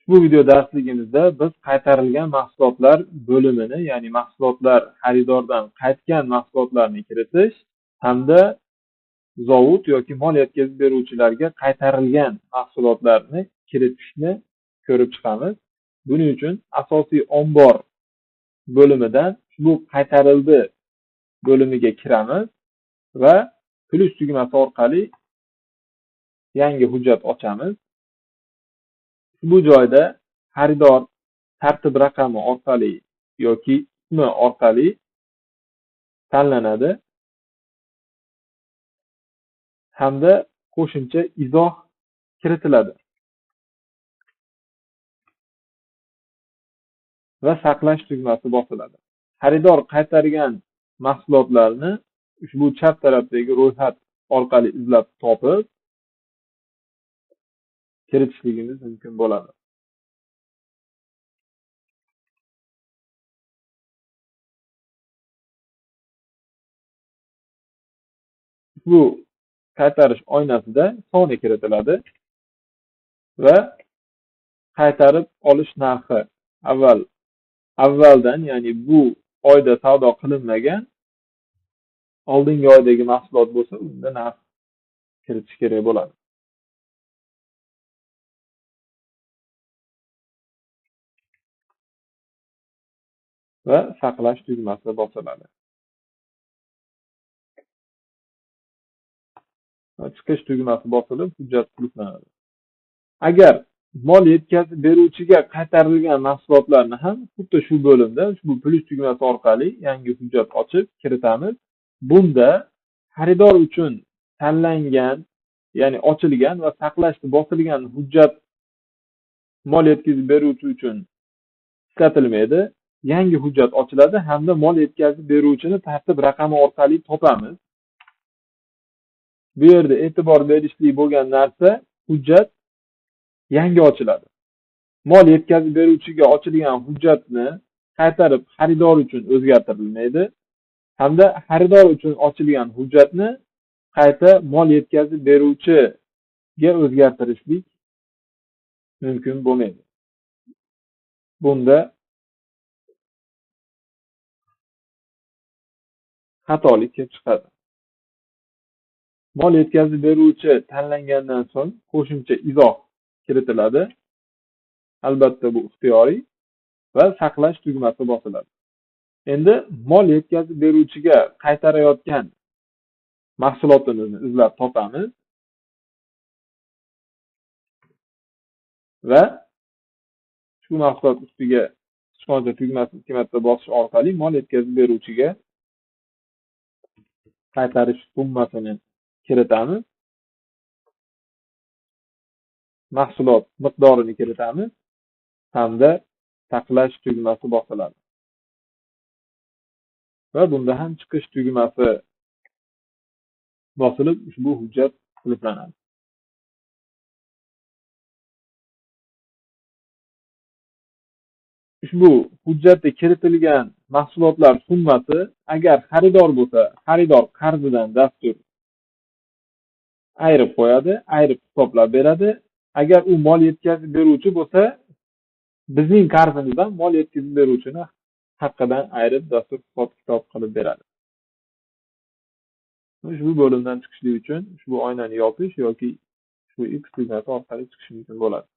Bu video darsligimizda biz qaytarilgan mahsulotlar bo'limini, ya'ni mahsulotlar xaridordan qaytgan mahsulotlarni kiritish hamda zavod yoki mol yetkazib beruvchilarga qaytarilgan mahsulotlarni kiritishni ko'rib chiqamiz. Buning uchun asosiy ombor bo'limidan bu qaytarildi bo'limiga kiramiz va plus tugmasi orqali yangi hujjat ochamiz. Bu joyda xaridor tartib raqami orqali yoki ismi orqali tanlanadi hamda qo'shimcha izoh kiritiladi va saqlash tugmasi bosiladi. Xaridor qaytargan mahsulotlarni ushbu chap tarafdagi ro'yxat orqali izlab topib kiritishligimiz mumkin bo'ladi. Bu qaytarish oynasida soni kiritiladi va qaytarib olish narxi avvaldan, ya'ni bu oyda savdo qilinmagan oldingi oydagi mahsulot bo'lsa, unda narx kiritish kerak bo'ladi. Va saqlash tugmasi bosiladi. Chiqish tugmasi bosilib, hujjat qulflanadi. Agar mol yetkazib beruvchiga qaytarilgan mahsulotlarni ham xuddi shu bo'limda ushbu plus tugmasi orqali yangi hujjat ochib kiritamiz. Bunda xaridor uchun tanlangan, ya'ni ochilgan va saqlashda bosilgan hujjat mol yetkazib beruvchi uchun ishlatilmaydi. Yangi hujjat ochiladi hamda mol yetkazib beruvchini tartib raqami orqali topamiz. Bu yerda e'tibor berishlik bo'lgan narsa, hujjat yangi ochiladi. Mol yetkazib beruvchiga ochilgan hujjatni qaytarib xaridor uchun o'zgartirilmaydi hamda xaridor uchun ochilgan hujjatni qayta mol yetkazib beruvchiga o'zgartirishlik mumkin bo'lmaydi. Bunda xatolik kelib chiqadi. Mol yetkazib beruvchi tanlangandan so'ng qo'shimcha izoh kiritiladi. Albatta bu ixtiyoriy va saqlash tugmasi bosiladi. Endi mol yetkazib beruvchiga qaytarayotgan mahsulotimizni izlab topamiz va shu mahsulot ustiga sichqoncha tugmasini 2 marta bosish orqali mol yetkazib beruvchiga qaytarish summasini kiritamiz. Mahsulot miqdorini kiritamiz hamda saqlash tugmasi bosiladi. Va bunda ham chiqish tugmasi bosilib ushbu hujjat qulflanadi. Ushbu hujjatda kiritilgan mahsulotlar summasi agar xaridor bo'lsa, xaridor qarzidan dastur ayirib qo'yadi, ayirib hisoblab beradi. Agar u mol yetkazib beruvchi bo'lsa, bizning qarzimizdan mol yetkazib beruvchini haqqidan ayirib dastur hisob-kitob qilib beradi. Ushbu bo'limdan chiqishlik uchun ushbu oynani yopish yoki shu X tugmasi orqali chiqish mumkin bo'ladi.